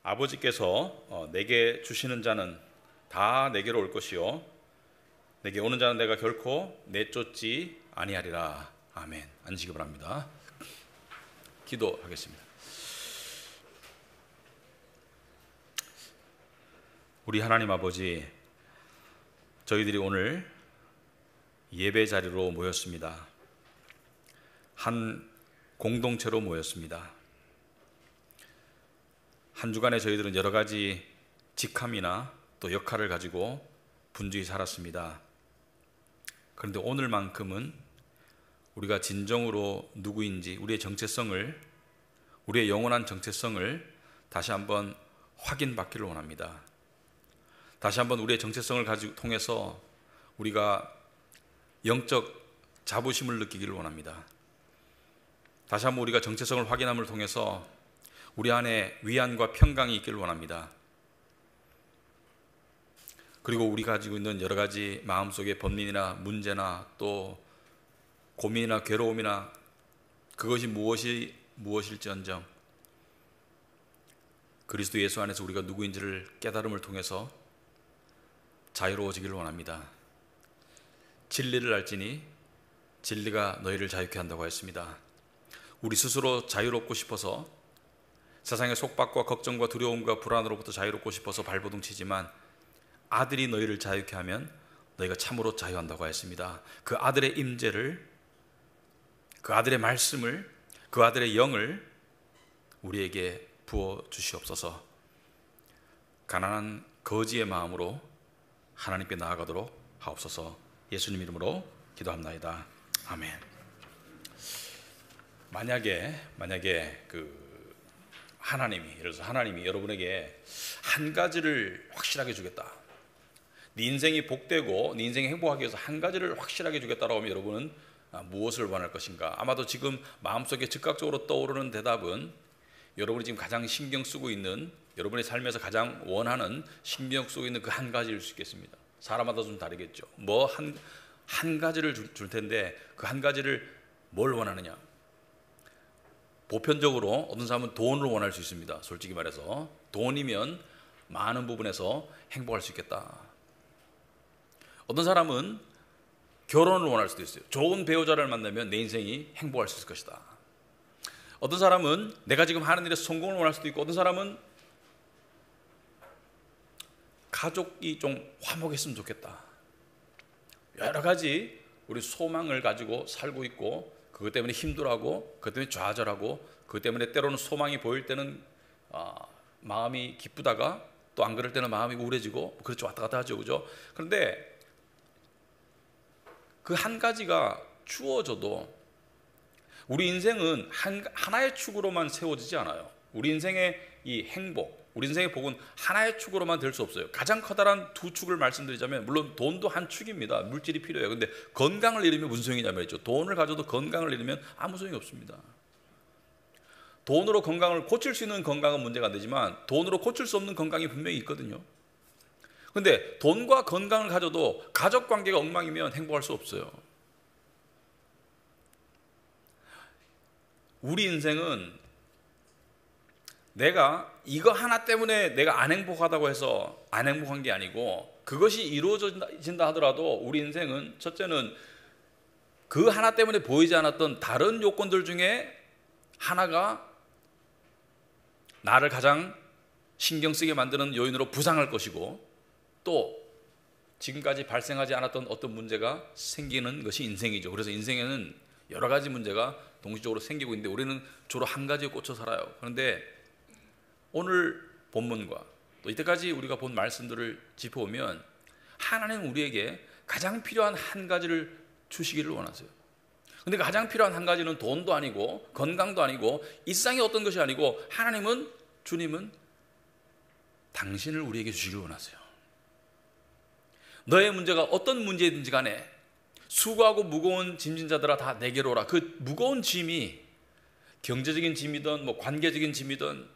아버지께서 내게 주시는 자는 다 내게로 올 것이요 내게 오는 자는 내가 결코 내쫓지 아니하리라. 아멘. 앉으시기 바랍니다. 기도하겠습니다. 우리 하나님 아버지, 저희들이 오늘 예배 자리로 모였습니다. 한 공동체로 모였습니다. 한 주간에 저희들은 여러 가지 직함이나 또 역할을 가지고 분주히 살았습니다. 그런데 오늘만큼은 우리가 진정으로 누구인지, 우리의 정체성을, 우리의 영원한 정체성을 다시 한번 확인받기를 원합니다. 다시 한번 우리의 정체성을 가지고 통해서 우리가 영적 자부심을 느끼기를 원합니다. 다시 한번 우리가 정체성을 확인함을 통해서 우리 안에 위안과 평강이 있기를 원합니다. 그리고 우리가 가지고 있는 여러 가지 마음속의 번민이나 문제나 또 고민이나 괴로움이나 그것이 무엇일지언정 그리스도 예수 안에서 우리가 누구인지를 깨달음을 통해서 자유로워지기를 원합니다. 진리를 알지니 진리가 너희를 자유케 한다고 했습니다. 우리 스스로 자유롭고 싶어서 세상의 속박과 걱정과 두려움과 불안으로부터 자유롭고 싶어서 발버둥 치지만 아들이 너희를 자유케 하면 너희가 참으로 자유한다고 했습니다. 그 아들의 임재를, 그 아들의 말씀을, 그 아들의 영을 우리에게 부어 주시옵소서. 가난한 거지의 마음으로 하나님께 나아가도록 하옵소서. 예수님 이름으로 기도합나이다. 아멘. 만약에 예를 들어서 하나님이 여러분에게 한 가지를 확실하게 주겠다, 네 인생이 복되고 네 인생이 행복하기 위해서 한 가지를 확실하게 주겠다라고 하면 여러분은 무엇을 원할 것인가? 아마도 지금 마음속에 즉각적으로 떠오르는 대답은 여러분이 지금 가장 신경 쓰고 있는, 여러분의 삶에서 가장 원하는, 신경 쓰고 있는 그 한 가지일 수 있겠습니다. 사람마다 좀 다르겠죠. 뭐 한 가지를 줄 텐데 그 한 가지를 뭘 원하느냐? 보편적으로 어떤 사람은 돈을 원할 수 있습니다. 솔직히 말해서 돈이면 많은 부분에서 행복할 수 있겠다. 어떤 사람은 결혼을 원할 수도 있어요. 좋은 배우자를 만나면 내 인생이 행복할 수 있을 것이다. 어떤 사람은 내가 지금 하는 일에서 성공을 원할 수도 있고, 어떤 사람은 가족이 좀 화목했으면 좋겠다. 여러 가지 우리 소망을 가지고 살고 있고, 그것 때문에 힘들어하고, 그것 때문에 좌절하고, 그것 때문에 때로는 소망이 보일 때는 마음이 기쁘다가 또 안 그럴 때는 마음이 우울해지고, 그렇죠. 왔다 갔다 하죠, 그죠? 그런데 그 한 가지가 주어져도 우리 인생은 하나의 축으로만 세워지지 않아요. 우리 인생의 이 행복, 우리 인생의 복은 하나의 축으로만 될 수 없어요. 가장 커다란 두 축을 말씀드리자면, 물론 돈도 한 축입니다. 물질이 필요해요. 근데 건강을 잃으면 무슨 소용이냐 말이죠. 돈을 가져도 건강을 잃으면 아무 소용이 없습니다. 돈으로 건강을 고칠 수 있는 건강은 문제가 안 되지만 돈으로 고칠 수 없는 건강이 분명히 있거든요. 근데 돈과 건강을 가져도 가족 관계가 엉망이면 행복할 수 없어요. 우리 인생은 내가 이거 하나 때문에 내가 안 행복하다고 해서 안 행복한 게 아니고, 그것이 이루어진다 하더라도 우리 인생은 첫째는 그 하나 때문에 보이지 않았던 다른 요건들 중에 하나가 나를 가장 신경 쓰게 만드는 요인으로 부상할 것이고, 또 지금까지 발생하지 않았던 어떤 문제가 생기는 것이 인생이죠. 그래서 인생에는 여러 가지 문제가 동시적으로 생기고 있는데 우리는 주로 한 가지에 꽂혀 살아요. 그런데 오늘 본문과 또 이때까지 우리가 본 말씀들을 짚어보면 하나님은 우리에게 가장 필요한 한 가지를 주시기를 원하세요. 그런데 가장 필요한 한 가지는 돈도 아니고 건강도 아니고 이 세상의 어떤 것이 아니고, 주님은 당신을 우리에게 주시기를 원하세요. 너의 문제가 어떤 문제든지 간에 수고하고 무거운 짐진 자들아 다 내게로 오라. 그 무거운 짐이 경제적인 짐이든 뭐 관계적인 짐이든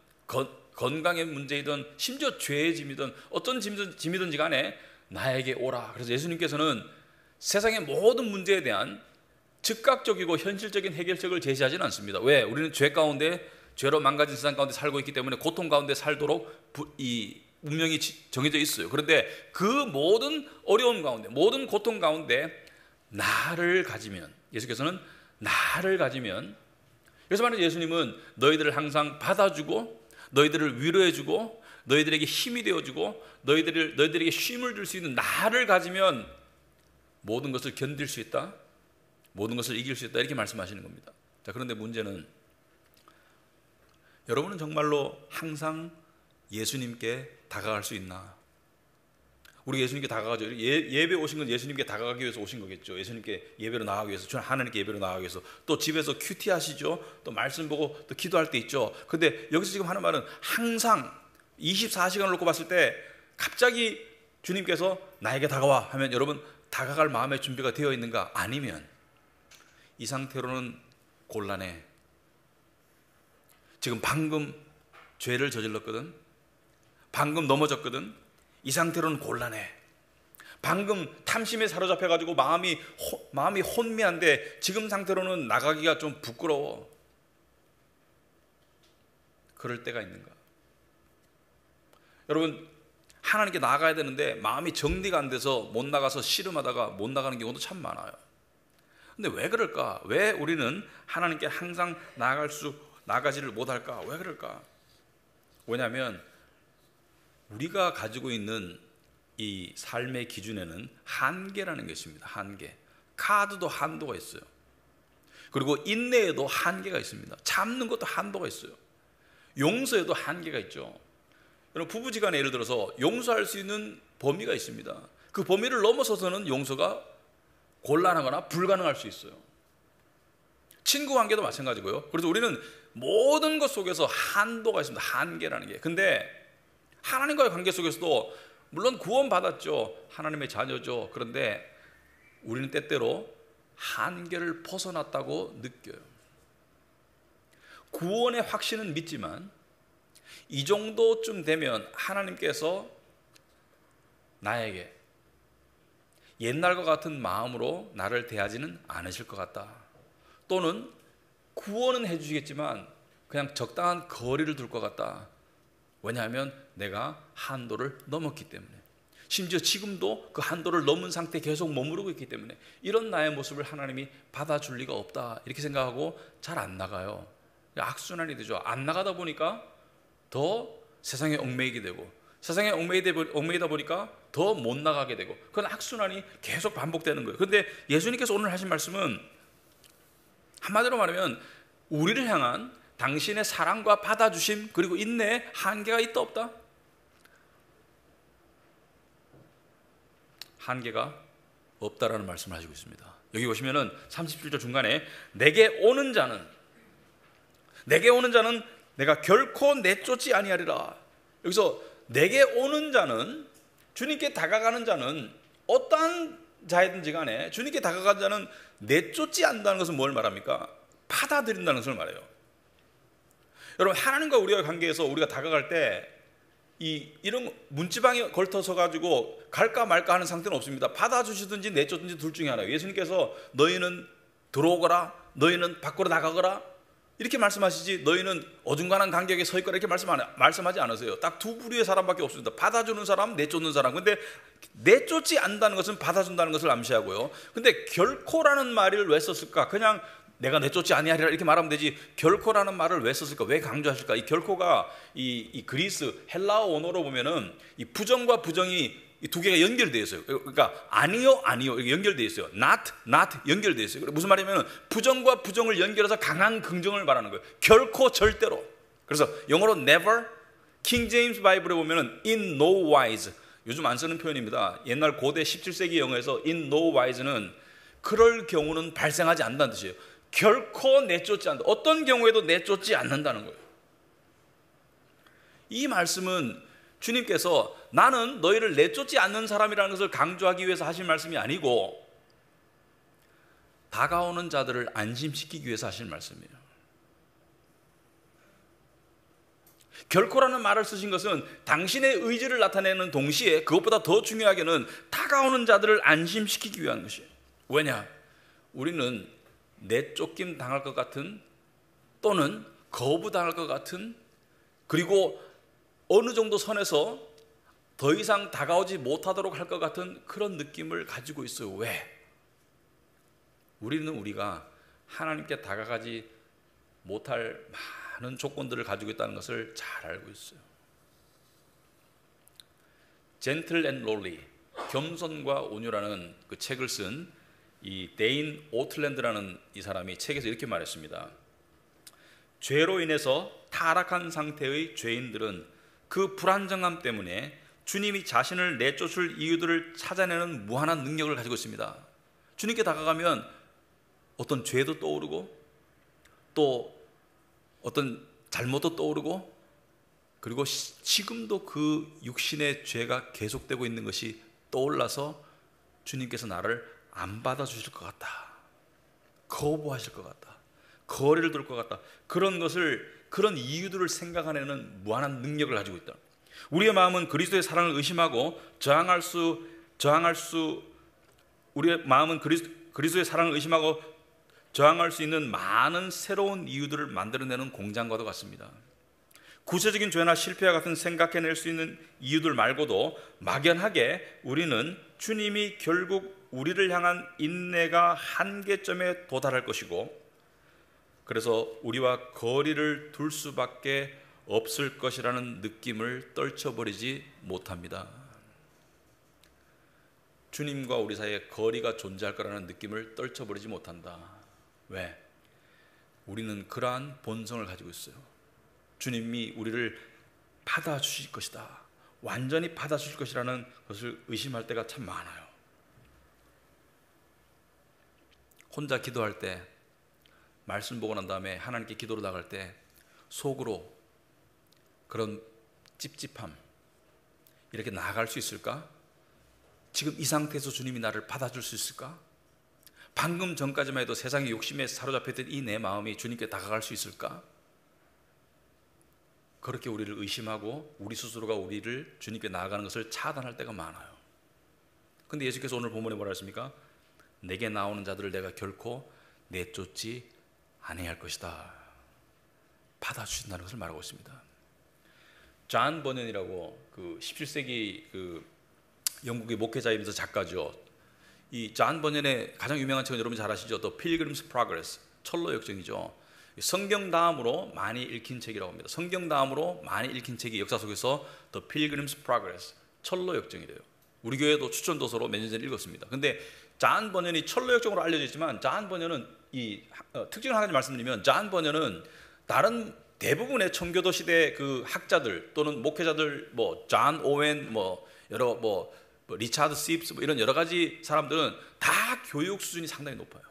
건강의 문제이든 심지어 죄의 짐이든 어떤 짐이든지 간에 나에게 오라. 그래서 예수님께서는 세상의 모든 문제에 대한 즉각적이고 현실적인 해결책을 제시하지는 않습니다. 왜? 우리는 죄 가운데 죄로 망가진 세상 가운데 살고 있기 때문에 고통 가운데 살도록 이 운명이 정해져 있어요. 그런데 그 모든 어려움 가운데, 모든 고통 가운데 나를 가지면, 예수께서는 나를 가지면, 그래서 말하는 예수님은 너희들을 항상 받아주고 너희들을 위로해주고 너희들에게 힘이 되어주고 너희들에게 쉼을 줄 수 있는 나를 가지면 모든 것을 견딜 수 있다, 모든 것을 이길 수 있다, 이렇게 말씀하시는 겁니다. 자, 그런데 문제는 여러분은 정말로 항상 예수님께 다가갈 수 있나? 우리 예수님께 다가가죠. 예배 오신 건 예수님께 다가가기 위해서 오신 거겠죠. 예수님께 예배로 나가기 위해서, 저는 하나님께 예배로 나가기 위해서. 또 집에서 큐티 하시죠. 또 말씀 보고 또 기도할 때 있죠. 근데 여기서 지금 하는 말은 항상 24시간을 놓고 봤을 때 갑자기 주님께서 나에게 다가와 하면 여러분 다가갈 마음의 준비가 되어 있는가? 아니면 이 상태로는 곤란해. 지금 방금 죄를 저질렀거든, 방금 넘어졌거든, 이 상태로는 곤란해. 방금 탐심에 사로잡혀가지고 마음이 혼미한데 지금 상태로는 나가기가 좀 부끄러워. 그럴 때가 있는가? 여러분, 하나님께 나가야 되는데 마음이 정리가 안 돼서 못 나가서 씨름하다가 못 나가는 경우도 참 많아요. 근데 왜 그럴까? 왜 우리는 하나님께 항상 나가지를 못할까? 왜 그럴까? 왜냐하면 우리가 가지고 있는 이 삶의 기준에는 한계라는 것입니다. 한계. 카드도 한도가 있어요. 그리고 인내에도 한계가 있습니다. 참는 것도 한도가 있어요. 용서에도 한계가 있죠. 여러분, 부부지간에 예를 들어서 용서할 수 있는 범위가 있습니다. 그 범위를 넘어서서는 용서가 곤란하거나 불가능할 수 있어요. 친구 관계도 마찬가지고요. 그래서 우리는 모든 것 속에서 한도가 있습니다. 한계라는 게. 근데 하나님과의 관계 속에서도 물론 구원받았죠. 하나님의 자녀죠. 그런데 우리는 때때로 한계를 벗어났다고 느껴요. 구원의 확신은 믿지만 이 정도쯤 되면 하나님께서 나에게 옛날과 같은 마음으로 나를 대하지는 않으실 것 같다. 또는 구원은 해주시겠지만 그냥 적당한 거리를 둘 것 같다. 왜냐하면 내가 한도를 넘었기 때문에, 심지어 지금도 그 한도를 넘은 상태에 계속 머무르고 있기 때문에 이런 나의 모습을 하나님이 받아줄 리가 없다, 이렇게 생각하고 잘 안 나가요. 악순환이 되죠. 안 나가다 보니까 더 세상에 얽매이게 되고, 세상에 얽매이다 보니까 더 못 나가게 되고, 그건 악순환이 계속 반복되는 거예요. 그런데 예수님께서 오늘 하신 말씀은 한마디로 말하면 우리를 향한 당신의 사랑과 받아주심 그리고 인내에 한계가 있다 없다? 한계가 없다라는 말씀을 하시고 있습니다. 여기 보시면은 37절 중간에 내게 오는 자는 내가 결코 내쫓지 아니하리라. 여기서 내게 오는 자는, 주님께 다가가는 자는, 어떠한 자이든지 간에 주님께 다가가는 자는 내쫓지 않는다는 것은 뭘 말합니까? 받아들인다는 것을 말해요. 여러분, 하나님과 우리의 관계에서 우리가 다가갈 때 이런 문지방에 걸터서 가지고 갈까 말까 하는 상태는 없습니다. 받아주시든지 내쫓든지 둘 중에 하나예요. 예수님께서 너희는 들어오거라, 너희는 밖으로 나가거라 이렇게 말씀하시지, 너희는 어중간한 간격에 서 있거라 이렇게 말씀하지 않으세요. 딱 두 부류의 사람밖에 없습니다. 받아주는 사람, 내쫓는 사람. 근데 내쫓지 않는다는 것은 받아준다는 것을 암시하고요. 근데 결코라는 말을 왜 썼을까? 그냥 내가 내쫓지 아니하리라 이렇게 말하면 되지, 결코라는 말을 왜 썼을까? 왜 강조하실까? 이 결코가 이 그리스 헬라어 원어로 보면은 이 부정과 부정이 이 두 개가 연결되어 있어요. 그러니까 아니요 이렇게 연결되어 있어요. not 연결되어 있어요. 무슨 말이냐면 부정과 부정을 연결해서 강한 긍정을 말하는 거예요. 결코, 절대로. 그래서 영어로 never, 킹 제임스 바이블에 보면은 in no wise, 요즘 안 쓰는 표현입니다. 옛날 고대 17세기 영어에서 in no wise는 그럴 경우는 발생하지 않는다는 뜻이에요. 결코 내쫓지 않는다. 어떤 경우에도 내쫓지 않는다는 거예요. 이 말씀은 주님께서 나는 너희를 내쫓지 않는 사람이라는 것을 강조하기 위해서 하신 말씀이 아니고 다가오는 자들을 안심시키기 위해서 하신 말씀이에요. 결코라는 말을 쓰신 것은 당신의 의지를 나타내는 동시에 그것보다 더 중요하게는 다가오는 자들을 안심시키기 위한 것이에요. 왜냐? 우리는 내쫓김 당할 것 같은, 또는 거부당할 것 같은, 그리고 어느 정도 선에서 더 이상 다가오지 못하도록 할 것 같은 그런 느낌을 가지고 있어요. 왜? 우리가 하나님께 다가가지 못할 많은 조건들을 가지고 있다는 것을 잘 알고 있어요. Gentle and Lowly, 겸손과 온유라는 그 책을 쓴 이 데인 오틀랜드라는 이 사람이 책에서 이렇게 말했습니다. 죄로 인해서 타락한 상태의 죄인들은 그 불안정함 때문에 주님이 자신을 내쫓을 이유들을 찾아내는 무한한 능력을 가지고 있습니다. 주님께 다가가면 어떤 죄도 떠오르고 또 어떤 잘못도 떠오르고, 그리고 지금도 그 육신의 죄가 계속되고 있는 것이 떠올라서 주님께서 나를 안 받아주실 것 같다, 거부하실 것 같다, 거리를 둘 것 같다, 그런 이유들을 생각하는 무한한 능력을 가지고 있다. 우리의 마음은 그리스도의 사랑을 의심하고 우리의 마음은 그리스도의 사랑을 의심하고 저항할 수 있는 많은 새로운 이유들을 만들어내는 공장과도 같습니다. 구체적인 죄나 실패와 같은 생각해낼 수 있는 이유들 말고도 막연하게 우리는 주님이 결국 우리를 향한 인내가 한계점에 도달할 것이고, 그래서 우리와 거리를 둘 수밖에 없을 것이라는 느낌을 떨쳐버리지 못합니다. 주님과 우리 사이에 거리가 존재할 거라는 느낌을 떨쳐버리지 못한다. 왜? 우리는 그러한 본성을 가지고 있어요. 주님이 우리를 받아주실 것이다, 완전히 받아주실 것이라는 것을 의심할 때가 참 많아요. 혼자 기도할 때, 말씀 보고 난 다음에 하나님께 기도로 나갈 때 속으로 그런 찝찝함, 이렇게 나아갈 수 있을까? 지금 이 상태에서 주님이 나를 받아줄 수 있을까? 방금 전까지만 해도 세상의 욕심에 사로잡혔던 이 내 마음이 주님께 다가갈 수 있을까? 그렇게 우리를 의심하고 우리 스스로가 우리를 주님께 나아가는 것을 차단할 때가 많아요. 근데 예수께서 오늘 본문에 뭐라 했습니까? 내게 나오는 자들을 내가 결코 내쫓지 아니할 것이다, 받아주신다는 것을 말하고 있습니다. 존 버년이라고 그 17세기 그 영국의 목회자이면서 작가죠. 이 존 버년의 가장 유명한 책은 여러분 잘 아시죠? The Pilgrim's Progress, 철로 역정이죠. 성경 다음으로 많이 읽힌 책이라고 합니다. 성경 다음으로 많이 읽힌 책이 역사 속에서 The Pilgrim's Progress, 철로 역정이래요. 우리 교회도 추천도서로 몇 년 전에 읽었습니다. 근데 존 버년이 철로 역정으로 알려져 있지만, 존 버년은 특징을 한 가지 말씀드리면, 존 버년은 다른 대부분의 청교도 시대 그 학자들 또는 목회자들, 존 오웬, 리차드 씹스, 이런 여러 가지 사람들은 다 교육 수준이 상당히 높아요.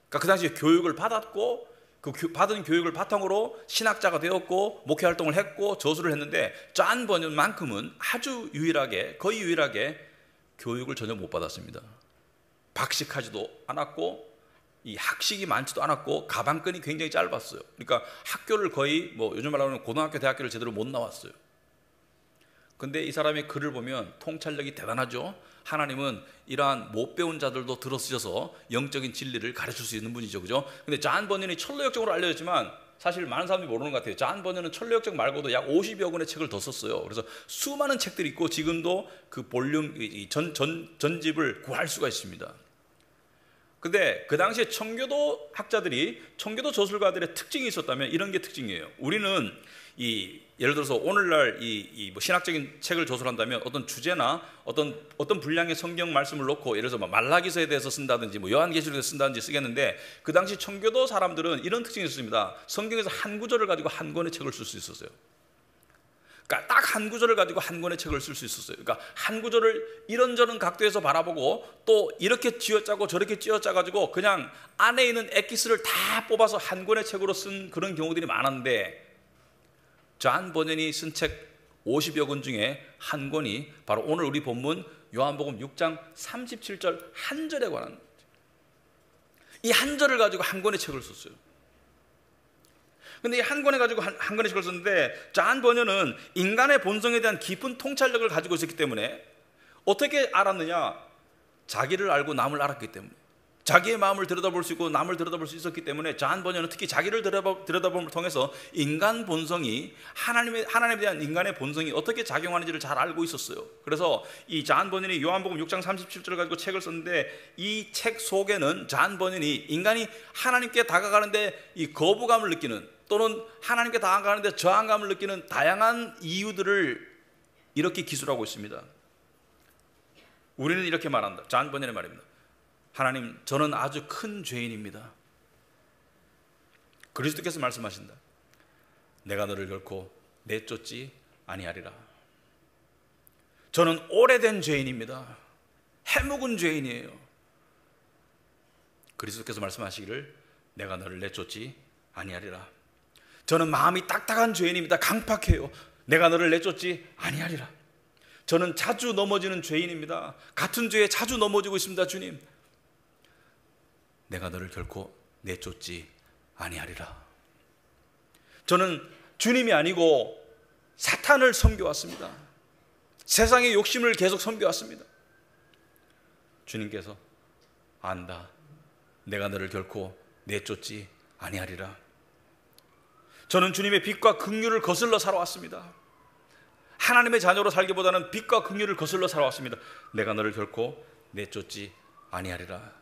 그러니까 그 당시에 교육을 받았고, 그 받은 교육을 바탕으로 신학자가 되었고 목회 활동을 했고 저수를 했는데, 존 버년만큼은 아주 유일하게, 거의 유일하게 교육을 전혀 못 받았습니다. 박식하지도 않았고 이 학식이 많지도 않았고 가방끈이 굉장히 짧았어요. 그러니까 학교를 거의 요즘 말로 하면 고등학교, 대학교를 제대로 못 나왔어요. 근데 이 사람의 글을 보면 통찰력이 대단하죠. 하나님은 이러한 못 배운 자들도 들어쓰셔서 영적인 진리를 가르칠 수 있는 분이죠, 그죠? 근데 존 버년이 철로 역정으로 알려졌지만 사실 많은 사람들이 모르는 것 같아요. 존 버년은 철로 역정 말고도 약 50여 권의 책을 더 썼어요. 그래서 수많은 책들이 있고 지금도 그 볼륨 전집을 구할 수가 있습니다. 근데 그 당시에 청교도 학자들이, 청교도 저술가들의 특징이 있었다면 이런 게 특징이에요. 우리는 예를 들어서 오늘날 신학적인 책을 저술한다면 어떤 주제나 어떤 분량의 성경 말씀을 놓고, 예를 들어서 말라기서에 대해서 쓴다든지 요한계시록에 대해서 쓴다든지 쓰겠는데, 그 당시 청교도 사람들은 이런 특징이 있었습니다. 성경에서 한 구절을 가지고 한 권의 책을 쓸 수 있었어요. 그러니까 딱 한 구절을 가지고 한 권의 책을 쓸 수 있었어요. 그러니까 한 구절을 이런저런 각도에서 바라보고 또 이렇게 쥐어짜고 저렇게 쥐어짜가지고 그냥 안에 있는 엑기스를 다 뽑아서 한 권의 책으로 쓴 그런 경우들이 많은데, 존 버년이 쓴 책 50여 권 중에 한 권이 바로 오늘 우리 본문 요한복음 6장 37절 한 절에 관한, 이 한 절을 가지고 한 권의 책을 썼어요. 근데 이 한 권에 가지고 한 권의 책을 썼는데, 존 버년은 인간의 본성에 대한 깊은 통찰력을 가지고 있었기 때문에 어떻게 알았느냐? 자기를 알고 남을 알았기 때문에. 자기의 마음을 들여다볼 수 있고 남을 들여다볼 수 있었기 때문에 잔 번연은 특히 자기를 들여다봄을 통해서 인간 본성이 하나님에 대한 인간의 본성이 어떻게 작용하는지를 잘 알고 있었어요. 그래서 이 잔 번연이 요한복음 6장 37절을 가지고 책을 썼는데, 이 책 속에는 잔 번연이 인간이 하나님께 다가가는데 이 거부감을 느끼는, 또는 하나님께 다가가는데 저항감을 느끼는 다양한 이유들을 이렇게 기술하고 있습니다. 우리는 이렇게 말한다. 잔 번연의 말입니다. 하나님, 저는 아주 큰 죄인입니다. 그리스도께서 말씀하신다. 내가 너를 결코 내쫓지 아니하리라. 저는 오래된 죄인입니다. 해묵은 죄인이에요. 그리스도께서 말씀하시기를 내가 너를 내쫓지 아니하리라. 저는 마음이 딱딱한 죄인입니다. 강팍해요. 내가 너를 내쫓지 아니하리라. 저는 자주 넘어지는 죄인입니다. 같은 죄에 자주 넘어지고 있습니다. 주님, 내가 너를 결코 내쫓지 아니하리라. 저는 주님이 아니고 사탄을 섬겨왔습니다. 세상의 욕심을 계속 섬겨왔습니다. 주님께서 안다. 내가 너를 결코 내쫓지 아니하리라. 저는 주님의 빛과 긍휼을 거슬러 살아왔습니다. 하나님의 자녀로 살기보다는 빛과 긍휼을 거슬러 살아왔습니다. 내가 너를 결코 내쫓지 아니하리라.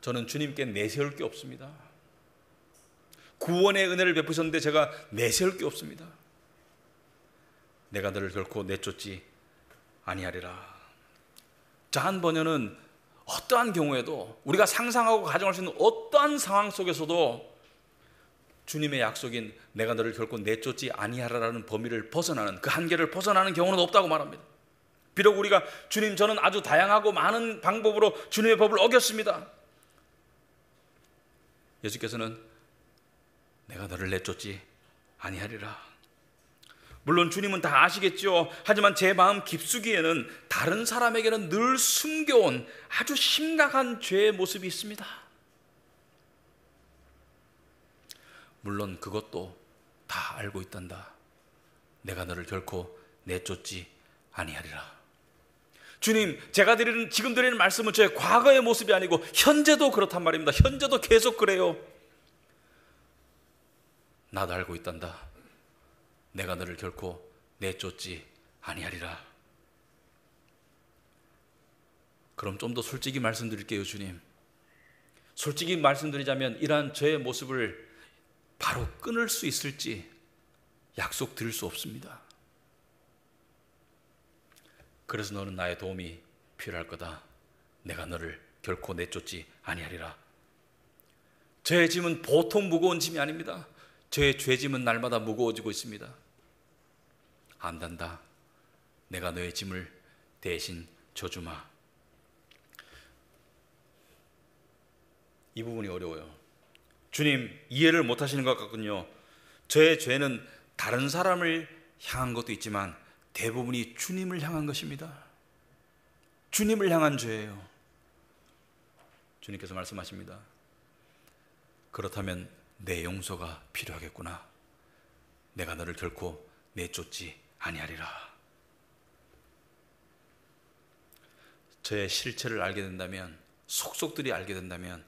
저는 주님께 내세울 게 없습니다. 구원의 은혜를 베푸셨는데 제가 내세울 게 없습니다. 내가 너를 결코 내쫓지 아니하리라. 잔 번연은 어떠한 경우에도, 우리가 상상하고 가정할 수 있는 어떠한 상황 속에서도 주님의 약속인 내가 너를 결코 내쫓지 아니하리라는 범위를 벗어나는, 그 한계를 벗어나는 경우는 없다고 말합니다. 비록 우리가 주님, 저는 아주 다양하고 많은 방법으로 주님의 법을 어겼습니다. 예수께서는 내가 너를 내쫓지 아니하리라. 물론 주님은 다 아시겠죠. 하지만 제 마음 깊숙이에는 다른 사람에게는 늘 숨겨온 아주 심각한 죄의 모습이 있습니다. 물론 그것도 다 알고 있단다. 내가 너를 결코 내쫓지 아니하리라. 주님, 제가 지금 드리는 말씀은 제 과거의 모습이 아니고 현재도 그렇단 말입니다. 현재도 계속 그래요. 나도 알고 있단다. 내가 너를 결코 내쫓지 아니하리라. 그럼 좀 더 솔직히 말씀드릴게요, 주님. 솔직히 말씀드리자면 이러한 저의 모습을 바로 끊을 수 있을지 약속드릴 수 없습니다. 그래서 너는 나의 도움이 필요할 거다. 내가 너를 결코 내쫓지 아니하리라. 저의 짐은 보통 무거운 짐이 아닙니다. 저의 죄짐은 날마다 무거워지고 있습니다. 안단다. 내가 너의 짐을 대신 져주마. 이 부분이 어려워요. 주님, 이해를 못하시는 것 같군요. 저의 죄는 다른 사람을 향한 것도 있지만 대부분이 주님을 향한 것입니다. 주님을 향한 죄예요. 주님께서 말씀하십니다. 그렇다면 내 용서가 필요하겠구나. 내가 너를 결코 내쫓지 아니하리라. 저의 실체를 알게 된다면, 속속들이 알게 된다면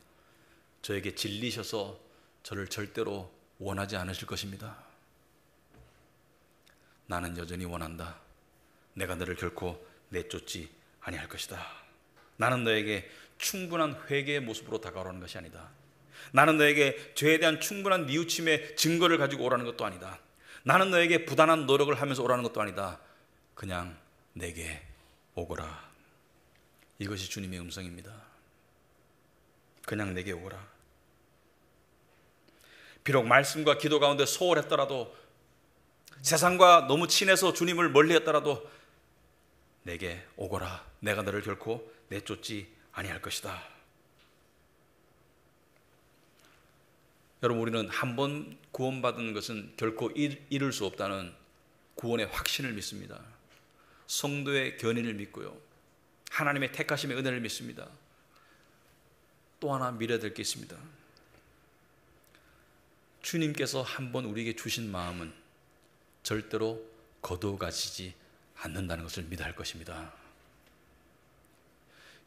저에게 질리셔서 저를 절대로 원하지 않으실 것입니다. 나는 여전히 원한다. 내가 너를 결코 내쫓지 아니할 것이다. 나는 너에게 충분한 회개의 모습으로 다가오라는 것이 아니다. 나는 너에게 죄에 대한 충분한 뉘우침의 증거를 가지고 오라는 것도 아니다. 나는 너에게 부단한 노력을 하면서 오라는 것도 아니다. 그냥 내게 오거라. 이것이 주님의 음성입니다. 그냥 내게 오거라. 비록 말씀과 기도 가운데 소홀했더라도, 세상과 너무 친해서 주님을 멀리했더라도 내게 오거라. 내가 너를 결코 내쫓지 아니할 것이다. 여러분, 우리는 한 번 구원받은 것은 결코 잃을 수 없다는 구원의 확신을 믿습니다. 성도의 견인을 믿고요, 하나님의 택하심의 은혜를 믿습니다. 또 하나 믿어야 될 게 있습니다. 주님께서 한 번 우리에게 주신 마음은 절대로 거두어가시지 않는다는 것을 믿어야 할 것입니다.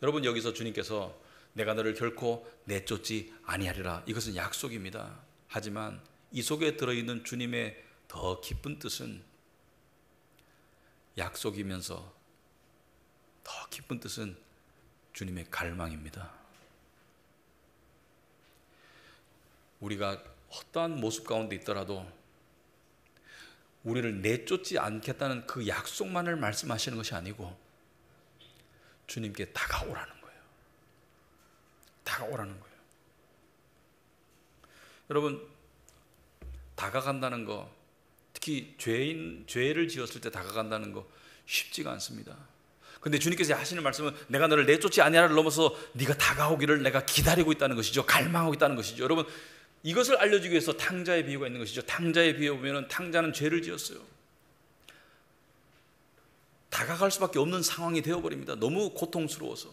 여러분, 여기서 주님께서 내가 너를 결코 내쫓지 아니하리라. 이것은 약속입니다. 하지만 이 속에 들어있는 주님의 더 깊은 뜻은, 약속이면서 더 깊은 뜻은 주님의 갈망입니다. 우리가 어떠한 모습 가운데 있더라도 우리를 내쫓지 않겠다는 그 약속만을 말씀하시는 것이 아니고 주님께 다가오라는 거예요. 다가오라는 거예요. 여러분, 다가간다는 거, 특히 죄를 지었을 때 다가간다는 거 쉽지가 않습니다. 근데 주님께서 하시는 말씀은 내가 너를 내쫓지 아니하를 넘어서 네가 다가오기를 내가 기다리고 있다는 것이죠. 갈망하고 있다는 것이죠. 여러분, 이것을 알려주기 위해서 탕자의 비유가 있는 것이죠. 탕자의 비유에 보면 탕자는 죄를 지었어요. 다가갈 수밖에 없는 상황이 되어버립니다. 너무 고통스러워서.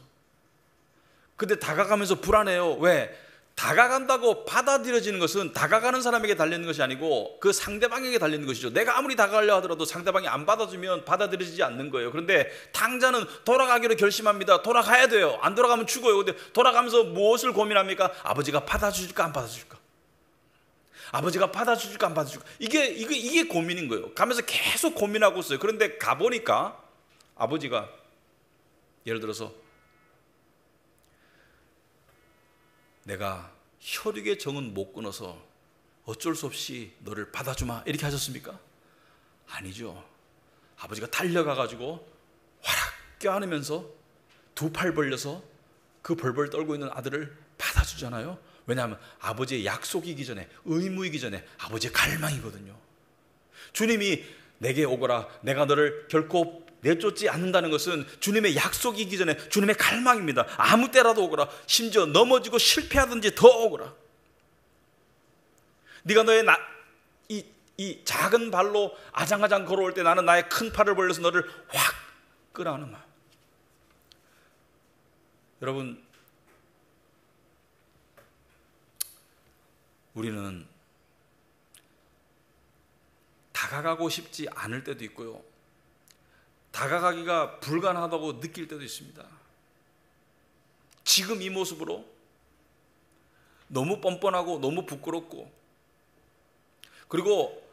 근데 다가가면서 불안해요. 왜? 다가간다고 받아들여지는 것은 다가가는 사람에게 달려있는 것이 아니고 그 상대방에게 달려있는 것이죠. 내가 아무리 다가가려 하더라도 상대방이 안 받아주면 받아들여지지 않는 거예요. 그런데 탕자는 돌아가기로 결심합니다. 돌아가야 돼요. 안 돌아가면 죽어요. 근데 돌아가면서 무엇을 고민합니까? 아버지가 받아줄까 안 받아줄까? 아버지가 받아줄까 안 받아줄까? 이게 고민인 거예요. 가면서 계속 고민하고 있어요. 그런데 가보니까 아버지가 예를 들어서 내가 혈육의 정은 못 끊어서 어쩔 수 없이 너를 받아주마 이렇게 하셨습니까? 아니죠. 아버지가 달려가가지고 화락 껴안으면서 두 팔 벌려서 그 벌벌 떨고 있는 아들을 받아주잖아요. 왜냐하면 아버지의 약속이기 전에, 의무이기 전에 아버지의 갈망이거든요. 주님이 내게 오거라, 내가 너를 결코 내쫓지 않는다는 것은 주님의 약속이기 전에 주님의 갈망입니다. 아무 때라도 오거라. 심지어 넘어지고 실패하든지 더 오거라. 네가 너의 이 작은 발로 아장아장 걸어올 때 나는 나의 큰 팔을 벌려서 너를 확 끌어안으마. 여러분, 우리는 다가가고 싶지 않을 때도 있고요, 다가가기가 불가능하다고 느낄 때도 있습니다. 지금 이 모습으로 너무 뻔뻔하고 너무 부끄럽고, 그리고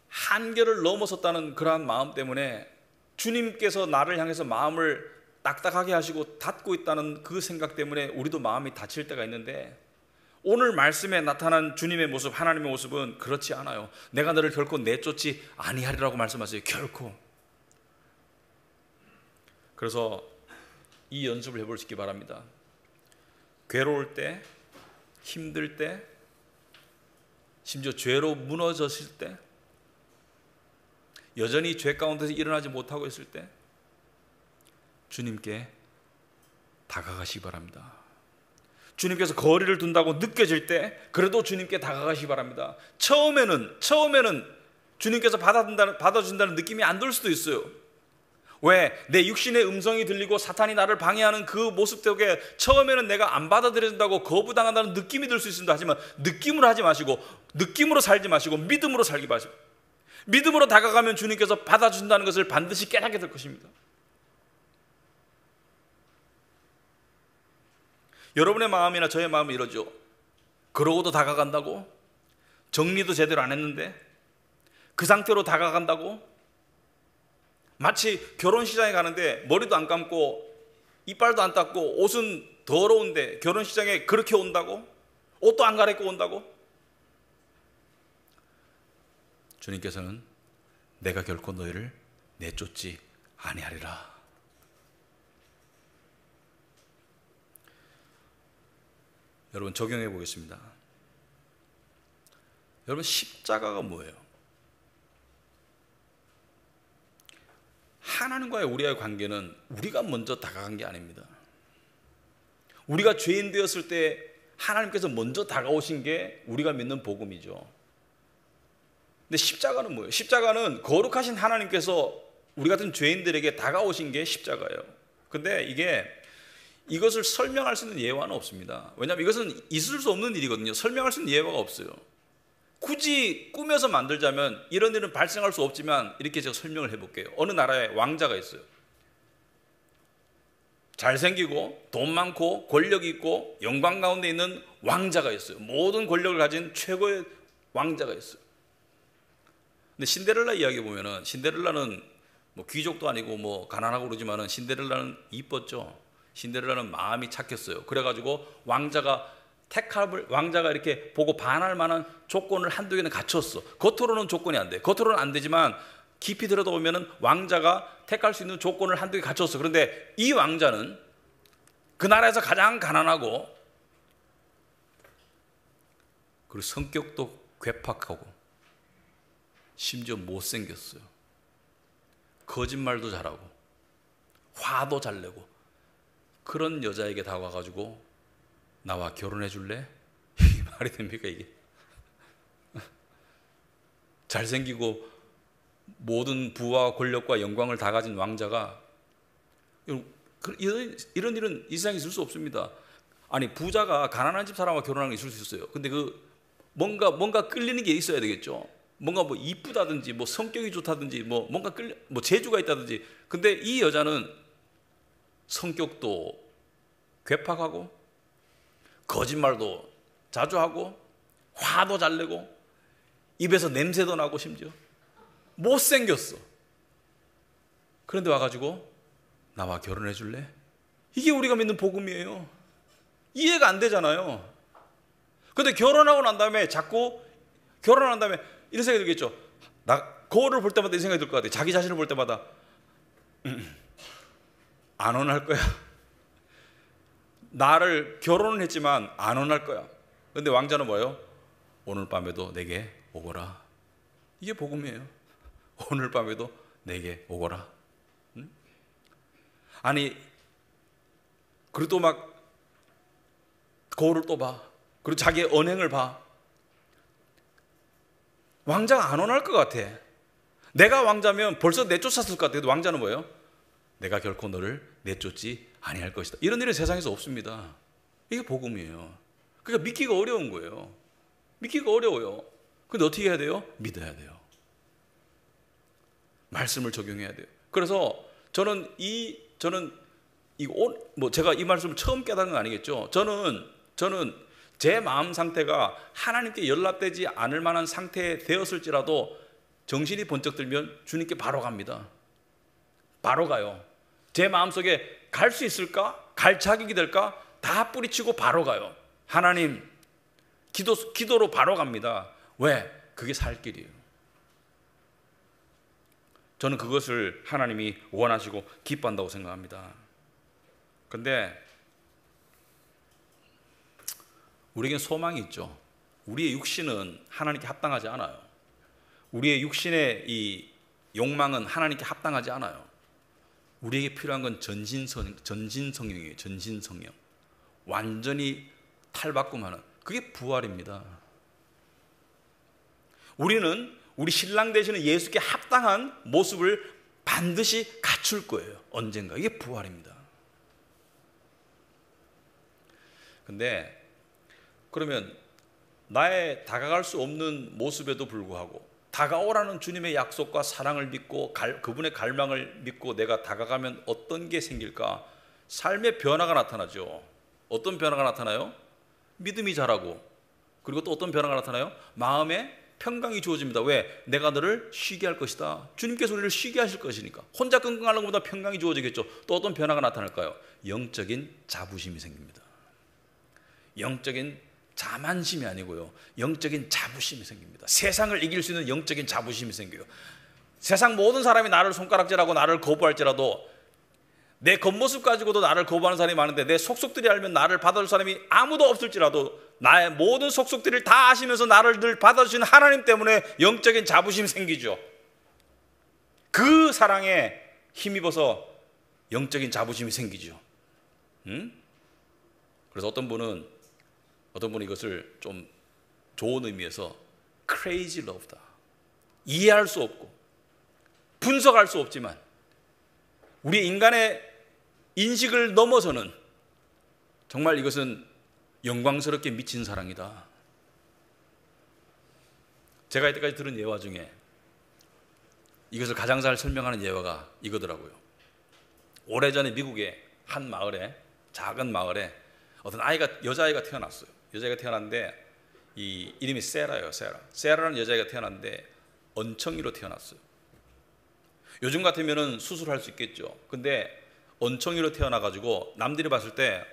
한계를 넘어섰다는 그러한 마음 때문에 주님께서 나를 향해서 마음을 딱딱하게 하시고 닫고 있다는 그 생각 때문에 우리도 마음이 다칠 때가 있는데, 오늘 말씀에 나타난 주님의 모습, 하나님의 모습은 그렇지 않아요. 내가 너를 결코 내쫓지 아니하리라고 말씀하세요. 결코. 그래서 이 연습을 해보시기 바랍니다. 괴로울 때, 힘들 때, 심지어 죄로 무너졌을 때, 여전히 죄 가운데서 일어나지 못하고 있을 때 주님께 다가가시기 바랍니다. 주님께서 거리를 둔다고 느껴질 때 그래도 주님께 다가가시기 바랍니다. 처음에는 주님께서 받아준다는 느낌이 안 들 수도 있어요. 왜? 내 육신의 음성이 들리고 사탄이 나를 방해하는 그 모습 속에 처음에는 내가 안 받아들여진다고 거부당한다는 느낌이 들 수 있습니다. 하지만 느낌으로 하지 마시고, 느낌으로 살지 마시고 믿음으로 살기 마시고, 믿음으로 다가가면 주님께서 받아준다는 것을 반드시 깨닫게 될 것입니다. 여러분의 마음이나 저의 마음이 이러죠. 그러고도 다가간다고? 정리도 제대로 안 했는데 그 상태로 다가간다고? 마치 결혼시장에 가는데 머리도 안 감고 이빨도 안 닦고 옷은 더러운데 결혼시장에 그렇게 온다고? 옷도 안 갈아입고 온다고? 주님께서는 내가 결코 너희를 내쫓지 아니하리라. 여러분, 적용해 보겠습니다. 여러분, 십자가가 뭐예요? 하나님과의 우리의 관계는 우리가 먼저 다가간 게 아닙니다. 우리가 죄인 되었을 때 하나님께서 먼저 다가오신 게 우리가 믿는 복음이죠. 근데 십자가는 뭐예요? 십자가는 거룩하신 하나님께서 우리 같은 죄인들에게 다가오신 게 십자가예요. 근데 이것을 설명할 수 있는 예화는 없습니다. 왜냐하면 이것은 있을 수 없는 일이거든요. 설명할 수 있는 예화가 없어요. 굳이 꾸며서 만들자면 이런 일은 발생할 수 없지만 이렇게 제가 설명을 해볼게요. 어느 나라에 왕자가 있어요. 잘생기고 돈 많고 권력이 있고 영광 가운데 있는 왕자가 있어요. 모든 권력을 가진 최고의 왕자가 있어요. 근데 신데렐라 이야기 보면은 신데렐라는 뭐 귀족도 아니고 뭐 가난하고 그러지만은 신데렐라는 이뻤죠. 신데렐라는 마음이 착했어요. 그래가지고 왕자가 이렇게 보고 반할 만한 조건을 한두 개는 갖췄어. 겉으로는 조건이 안 돼. 겉으로는 안 되지만 깊이 들여다보면은 왕자가 택할 수 있는 조건을 한두 개 갖췄어. 그런데 이 왕자는 그 나라에서 가장 가난하고 그리고 성격도 괴팍하고 심지어 못생겼어요. 거짓말도 잘하고 화도 잘 내고 그런 여자에게 다가가가지고 나와 결혼해 줄래? 이게 말이 됩니까 이게? 잘생기고 모든 부와 권력과 영광을 다 가진 왕자가 이런 일은 이 세상에 있을 수 없습니다. 아니 부자가 가난한 집 사람과 결혼하는 게 있을 수 있어요. 근데 그 뭔가 끌리는 게 있어야 되겠죠. 뭔가 뭐 이쁘다든지 뭐 성격이 좋다든지 뭔가 뭐 재주가 있다든지. 근데 이 여자는 성격도 괴팍하고 거짓말도 자주 하고 화도 잘 내고 입에서 냄새도 나고 심지어 못생겼어. 그런데 와가지고 나와 결혼해 줄래? 이게 우리가 믿는 복음이에요. 이해가 안 되잖아요. 근데 결혼하고 난 다음에 이런 생각이 들겠죠. 나 거울을 볼 때마다 이 생각이 들 것 같아요. 자기 자신을 볼 때마다 안 원할 거야. 나를 결혼은 했지만 안 원할 거야. 근데 왕자는 뭐예요? 오늘 밤에도 내게 오거라. 이게 복음이에요. 오늘 밤에도 내게 오거라. 응? 아니 그리고 또 막 거울을 또 봐. 그리고 자기의 언행을 봐. 왕자가 안 원할 것 같아. 내가 왕자면 벌써 내쫓았을 것 같아. 왕자는 뭐예요? 내가 결코 너를 내쫓지 아니할 것이다. 이런 일은 세상에서 없습니다. 이게 복음이에요. 그러니까 믿기가 어려운 거예요. 믿기가 어려워요. 근데 어떻게 해야 돼요? 믿어야 돼요. 말씀을 적용해야 돼요. 그래서 저는 제가 이 말씀을 처음 깨달은 건 아니겠죠. 저는 제 마음 상태가 하나님께 연락되지 않을 만한 상태에 되었을지라도 정신이 번쩍 들면 주님께 바로 갑니다. 바로 가요. 제 마음속에 갈 수 있을까? 갈 자격이 될까? 다 뿌리치고 바로 가요. 하나님, 기도로 바로 갑니다. 왜? 그게 살 길이에요. 저는 그것을 하나님이 원하시고 기뻐한다고 생각합니다. 근데 우리에겐 소망이 있죠. 우리의 육신은 하나님께 합당하지 않아요. 우리의 육신의 이 욕망은 하나님께 합당하지 않아요. 우리에게 필요한 건 전신성형이에요. 전신성형. 완전히 탈바꿈하는 그게 부활입니다. 우리는 우리 신랑 되시는 예수께 합당한 모습을 반드시 갖출 거예요. 언젠가. 이게 부활입니다. 근데 그러면 나의 다가갈 수 없는 모습에도 불구하고 다가오라는 주님의 약속과 사랑을 믿고 그분의 갈망을 믿고 내가 다가가면 어떤 게 생길까? 삶의 변화가 나타나죠. 어떤 변화가 나타나요? 믿음이 자라고, 그리고 또 어떤 변화가 나타나요? 마음에 평강이 주어집니다. 왜? 내가 너를 쉬게 할 것이다. 주님께서 우리를 쉬게 하실 것이니까. 혼자 끙끙하는 것보다 평강이 주어지겠죠. 또 어떤 변화가 나타날까요? 영적인 자부심이 생깁니다. 영적인 자만심이 아니고요, 영적인 자부심이 생깁니다. 세상을 이길 수 있는 영적인 자부심이 생겨요. 세상 모든 사람이 나를 손가락질하고 나를 거부할지라도 내 겉모습 가지고도 나를 거부하는 사람이 많은데 내 속속들이 알면 나를 받아줄 사람이 아무도 없을지라도 나의 모든 속속들을 다 아시면서 나를 늘 받아주시는 하나님 때문에 영적인 자부심이 생기죠. 그 사랑에 힘입어서 영적인 자부심이 생기죠. 그래서 어떤 분은 이것을 좀 좋은 의미에서 crazy love다. 이해할 수 없고 분석할 수 없지만 우리 인간의 인식을 넘어서는 정말 이것은 영광스럽게 미친 사랑이다. 제가 이때까지 들은 예화 중에 이것을 가장 잘 설명하는 예화가 이거더라고요. 오래전에 미국에 한 마을에, 작은 마을에 어떤 아이가, 여자아이가 태어났어요. 여자아이가 태어났는데 이 이름이 세라예요. 세라라는 여자아이가 태어났는데 언청이로 태어났어요. 요즘 같으면은 수술할 수 있겠죠. 근데 언청이로 태어나가지고 남들이 봤을 때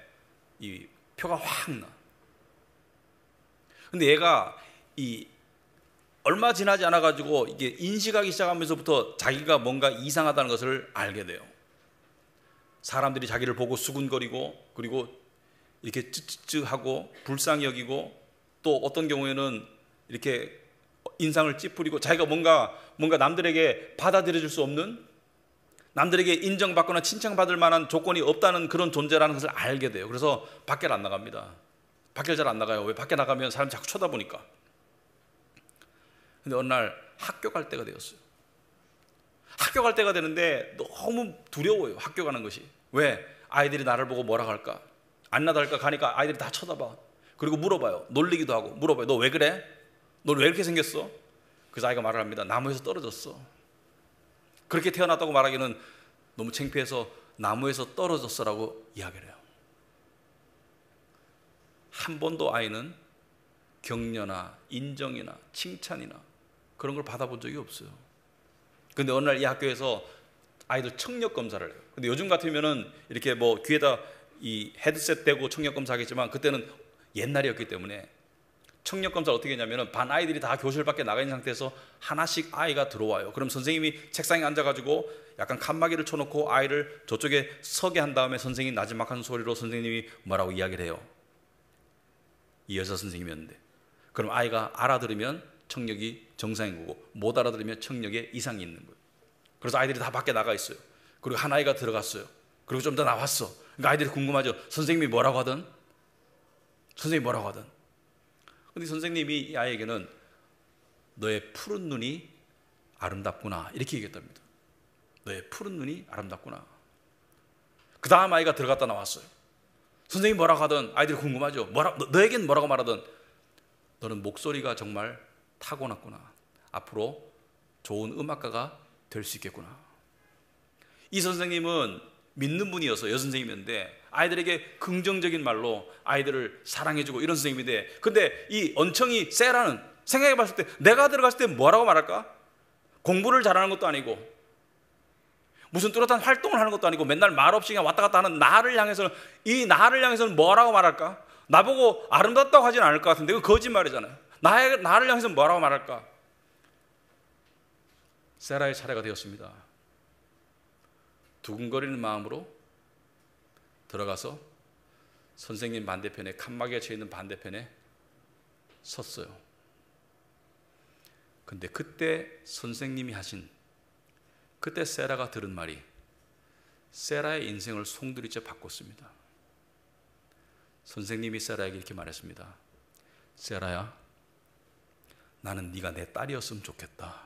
이 표가 확 나. 근데 얘가 이 얼마 지나지 않아가지고 이게 인식하기 시작하면서부터 자기가 뭔가 이상하다는 것을 알게 돼요. 사람들이 자기를 보고 수군거리고, 그리고 이렇게 쯔쯔쯔하고 불쌍히 여기고, 또 어떤 경우에는 이렇게 인상을 찌푸리고, 자기가 뭔가 남들에게 받아들여질 수 없는, 남들에게 인정받거나 칭찬받을 만한 조건이 없다는 그런 존재라는 것을 알게 돼요. 그래서 밖에 안 나갑니다. 밖에 잘 안 나가요. 왜? 밖에 나가면 사람이 자꾸 쳐다보니까. 근데 어느 날 학교 갈 때가 되었어요. 학교 갈 때가 되는데 너무 두려워요. 학교 가는 것이. 왜? 아이들이 나를 보고 뭐라 할까? 안 나달까? 가니까 아이들이 다 쳐다봐. 그리고 물어봐요. 놀리기도 하고 물어봐요. 너 왜 그래? 너 왜 이렇게 생겼어? 그래서 아이가 말을 합니다. 나무에서 떨어졌어. 그렇게 태어났다고 말하기는 너무 창피해서 나무에서 떨어졌어라고 이야기를 해요. 한 번도 아이는 격려나 인정이나 칭찬이나 그런 걸 받아본 적이 없어요. 근데 어느 날 이 학교에서 아이들 청력 검사를 해요. 근데 요즘 같으면은 이렇게 뭐 귀에다 이 헤드셋 대고 청력 검사 하겠지만, 그때는 옛날이었기 때문에 청력 검사를 어떻게 했냐면은 반 아이들이 다 교실 밖에 나가 있는 상태에서 하나씩 아이가 들어와요. 그럼 선생님이 책상에 앉아가지고 약간 칸막이를 쳐놓고 아이를 저쪽에 서게 한 다음에 선생님이 나지막한 소리로 선생님이 뭐라고 이야기를 해요. 이 여자 선생님이었는데, 그럼 아이가 알아들으면 청력이 정상인 거고 못 알아들으면 청력에 이상이 있는 거예요. 그래서 아이들이 다 밖에 나가 있어요. 그리고 한 아이가 들어갔어요. 그리고 좀 더 나왔어. 그러니까 아이들이 궁금하죠. 선생님이 뭐라고 하든. 근데 선생님이 이 아이에게는 너의 푸른 눈이 아름답구나 이렇게 얘기했답니다. 너의 푸른 눈이 아름답구나. 그 다음 아이가 들어갔다 나왔어요. 선생님이 뭐라고 하든 아이들이 궁금하죠. 너에겐 뭐라고 말하든 너는 목소리가 정말 타고났구나. 앞으로 좋은 음악가가 될 수 있겠구나. 이 선생님은 믿는 분이어서 여선생님이었는데 아이들에게 긍정적인 말로 아이들을 사랑해주고 이런 선생님인데, 근데 이 언청이 세라는 생각해봤을 때 내가 들어갔을 때 뭐라고 말할까? 공부를 잘하는 것도 아니고 무슨 뚜렷한 활동을 하는 것도 아니고 맨날 말없이 그냥 왔다 갔다 하는 나를 향해서는 뭐라고 말할까? 나보고 아름답다고 하진 않을 것 같은데 그거 거짓말이잖아요. 나를 향해서는 뭐라고 말할까? 세라의 차례가 되었습니다. 두근거리는 마음으로 들어가서 선생님 반대편에, 칸막이가 쳐있는 반대편에 섰어요. 근데 그때 선생님이 하신, 그때 세라가 들은 말이 세라의 인생을 송두리째 바꿨습니다. 선생님이 세라에게 이렇게 말했습니다. 세라야, 나는 네가 내 딸이었으면 좋겠다.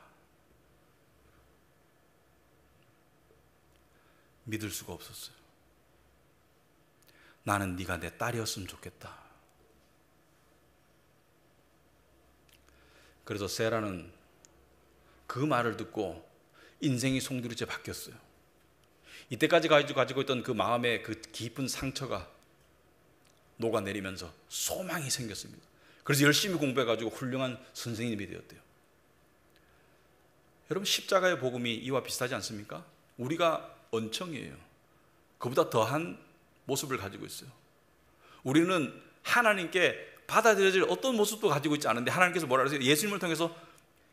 믿을 수가 없었어요. 나는 네가 내 딸이었으면 좋겠다. 그래서 세라는 그 말을 듣고 인생이 송두리째 바뀌었어요. 이때까지 가지고 있던 그 마음의 그 깊은 상처가 녹아내리면서 소망이 생겼습니다. 그래서 열심히 공부해가지고 훌륭한 선생님이 되었대요. 여러분, 십자가의 복음이 이와 비슷하지 않습니까? 우리가 언청이에요. 그보다 더한 모습을 가지고 있어요. 우리는 하나님께 받아들여질 어떤 모습도 가지고 있지 않은데 하나님께서 뭐라 그러세요? 예수님을 통해서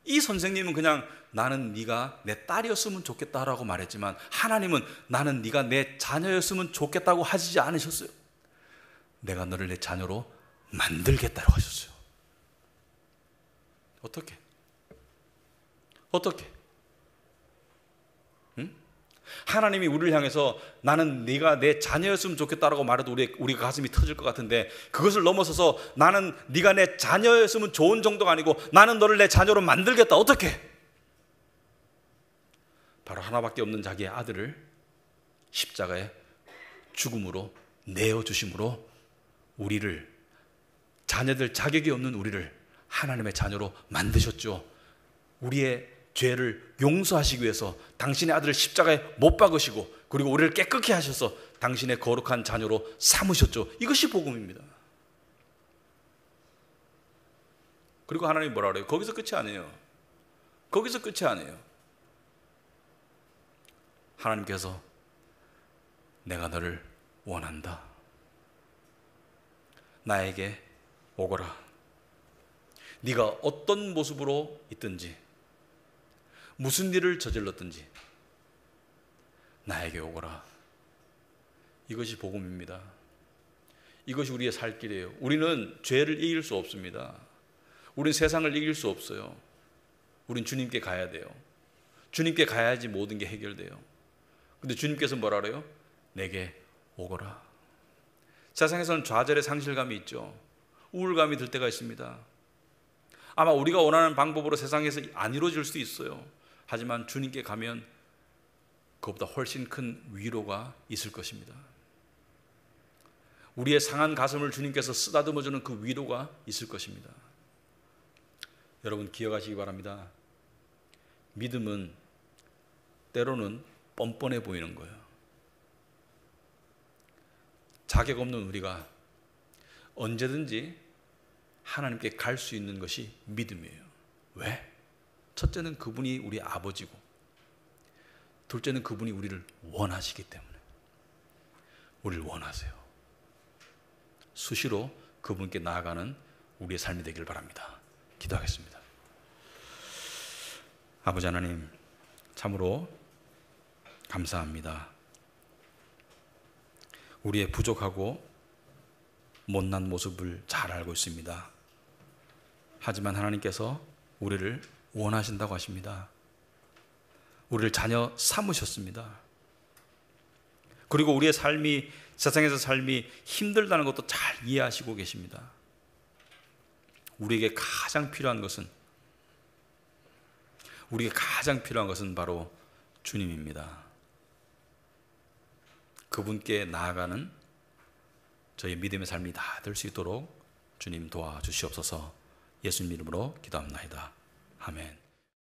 이 선생님은 그냥 나는 네가 내 딸이었으면 좋겠다라고 말했지만 하나님은 나는 네가 내 자녀였으면 좋겠다고 하시지 않으셨어요. 내가 너를 내 자녀로 만들겠다고 하셨어요. 어떻게? 하나님이 우리를 향해서 나는 네가 내 자녀였으면 좋겠다라고 말해도 우리가 가슴이 터질 것 같은데, 그것을 넘어서서 나는 네가 내 자녀였으면 좋은 정도가 아니고 나는 너를 내 자녀로 만들겠다. 어떻게? 바로 하나밖에 없는 자기의 아들을 십자가에 죽음으로 내어주심으로 우리를, 자녀들 자격이 없는 우리를 하나님의 자녀로 만드셨죠. 우리의 죄를 용서하시기 위해서 당신의 아들을 십자가에 못 박으시고, 그리고 우리를 깨끗게 하셔서 당신의 거룩한 자녀로 삼으셨죠. 이것이 복음입니다. 그리고 하나님이 뭐라 그래요? 거기서 끝이 아니에요. 거기서 끝이 아니에요. 하나님께서 내가 너를 원한다. 나에게 오거라. 네가 어떤 모습으로 있든지 무슨 일을 저질렀든지 나에게 오거라. 이것이 복음입니다. 이것이 우리의 살 길이에요. 우리는 죄를 이길 수 없습니다. 우리는 세상을 이길 수 없어요. 우린 주님께 가야 돼요. 주님께 가야지 모든 게 해결돼요. 근데 주님께서 뭐라 그래요? 내게 오거라. 세상에서는 좌절의 상실감이 있죠. 우울감이 들 때가 있습니다. 아마 우리가 원하는 방법으로 세상에서 안 이루어질 수도 있어요. 하지만 주님께 가면 그것보다 훨씬 큰 위로가 있을 것입니다. 우리의 상한 가슴을 주님께서 쓰다듬어주는 그 위로가 있을 것입니다. 여러분 기억하시기 바랍니다. 믿음은 때로는 뻔뻔해 보이는 거예요. 자격 없는 우리가 언제든지 하나님께 갈 수 있는 것이 믿음이에요. 왜? 첫째는 그분이 우리 아버지고, 둘째는 그분이 우리를 원하시기 때문에. 우리를 원하세요. 수시로 그분께 나아가는 우리의 삶이 되길 바랍니다. 기도하겠습니다. 아버지 하나님, 참으로 감사합니다. 우리의 부족하고 못난 모습을 잘 알고 있습니다. 하지만 하나님께서 우리를 원하신다고 하십니다. 우리를 자녀 삼으셨습니다. 그리고 우리의 삶이, 세상에서 삶이 힘들다는 것도 잘 이해하시고 계십니다. 우리에게 가장 필요한 것은 바로 주님입니다. 그분께 나아가는 저희 믿음의 삶이 다 될 수 있도록 주님 도와주시옵소서. 예수님 이름으로 기도합나이다. 아멘.